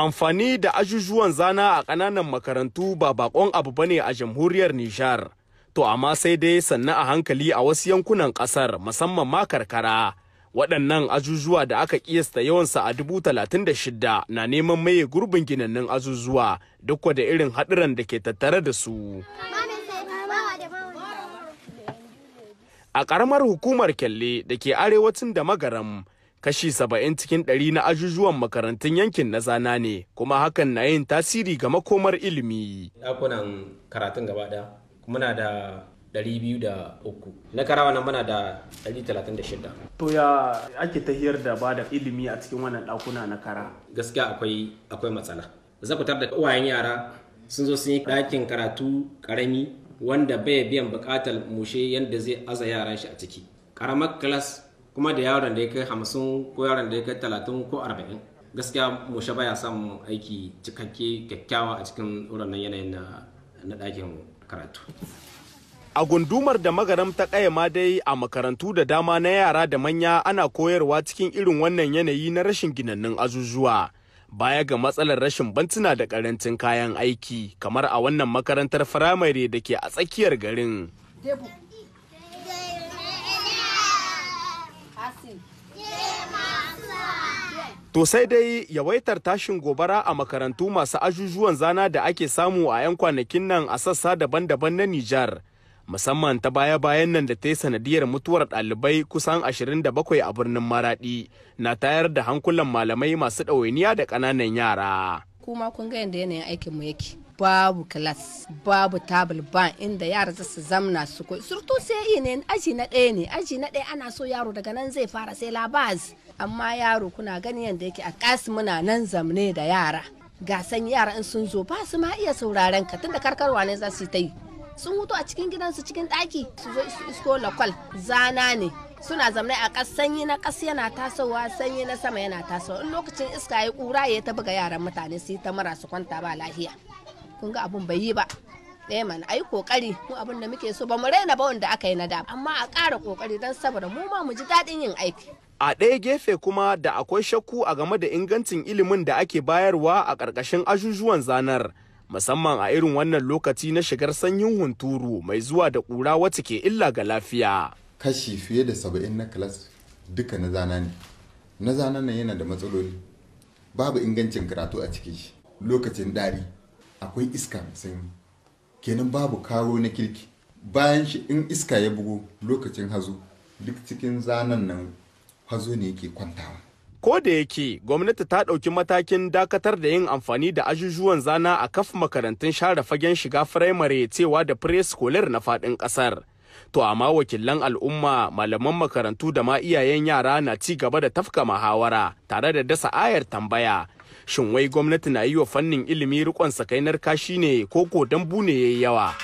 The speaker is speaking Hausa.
Amfani da ajujuwan zana a ƙananan makarantu ba bakon abu bane a jamhuriyar Nijar. To amma sai dai sannu a hankali a wasu yankunan ƙasar musamman ma karkara. Waɗannan ajujuwa da aka kiyasta yawansa a 36,000 na neman maye gurbin ginannun ajujuwa duk da irin haɗuran da ke tattare da su. A ƙaramar hukumar Kyalle da ke arewacin da Magaram, kashi 70 cikin 100 na ajujuwan makarantun yankin na zana ne, kuma hakan na yin tasiri ga makomar ilimi. Ɗakunan karatun gaba ɗaya muna da 203, na karawa nan muna da 136. To ya ake tahiyar da ba da ilimi a cikin wannan ɗakuna na kara? Gaskiya akwai matsala. Zakutar da uwayen yara sun zo sun yi ɗakin karatu ƙarami wanda bai biyan buƙatar mushe yadda zai aza yaran shi a ciki. Ƙaramar kilas kuma da yaron da ya kai 50 ko yaron da ya kai 30 ko 40. Gaskiya mushe baya samun aiki cikakke kyakkyawa a cikin wannan yanayin na ɗakin karatu. A gundumar da Magaram ta ma dai a makarantu da dama na yara da manya ana koyarwa cikin irin wannan yanayi na rashin ginannun azuzuwa. Baya ga matsalar rashin bantuna da karancin kayan aiki kamar a wannan makarantar firamare da ke a tsakiyar garin. To sai dai yawaitar tashin gobara a makarantu masu ajujuwan zana da ake samu a 'yan kwanakin nan a sassa daban-daban na Nijar. Musamman ta baya-bayan nan da ta yi sanadiyar mutuwar ɗalibai kusan 27 a birnin Maraɗi na tayar da hankulan malamai masu ɗawainiya da ƙananan yara. Kuma kun ga yadda yanayin aikinmu yake. Babu kilas, babu tabul ban inda yara za su zamna su koyi. Surtu sai ne aji na ɗaya ne, aji na ɗaya ana so yaro daga nan zai fara sai labaz. Amma yaro kuna gani yadda yake a kasu muna nan zamne da yara. Gasan yara in sun zo ba su ma iya sauraren ka tunda karkarwa ne za su yi ta yi. Sun hutu a cikin gidansu cikin ɗaki su zo isko lakwal zana ne suna zamne a ƙas sanyi na ƙas yana tasowa sanyi na sama yana tasowa in lokacin iska ya ƙura ya ta buga yaran mutane su yi ta mara su kwanta ba lafiya kun ga abun bai yi ba ɗaya mana ayi kokari mu abin da muke so ba mu raina ba wanda aka yi na da amma a ƙara kokari don saboda mu ma mu ji daɗin yin aiki. A ɗaya gefe kuma da akwai shakku a game da ingancin ilimin da ake bayarwa a ƙarƙashin ajujuwan zanar. Musamman a irin wannan lokaci na shigar sanyin hunturu mai zuwa da ƙura wacce ke illa ga lafiya. Kashi fiye da 70 na kilas duka na zana ne. Na zana nan yana da matsaloli. Babu ingancin karatu a ciki shi. Lokacin ɗari akwai iska mai sanyi. Kenan babu karo na kirki. Bayan shi in iska ya bugu lokacin hazo duk cikin zanan nan hazo ne yake kwantawa. Ko da yake gwamnati ta ɗauki matakin dakatar da yin amfani da ajujuwan zana a kaf makarantun share fagen shiga firamare cewa da pre-scholar na faɗin ƙasar. To amma wakilan al'umma, malaman makarantu da ma iyayen yara na ci gaba da tafka muhawara tare da dasa ayar tambaya. Shin wai gwamnati na yi wa fannin ilimi riƙon sakainar kashi ne ko dambu ne yayi yawa?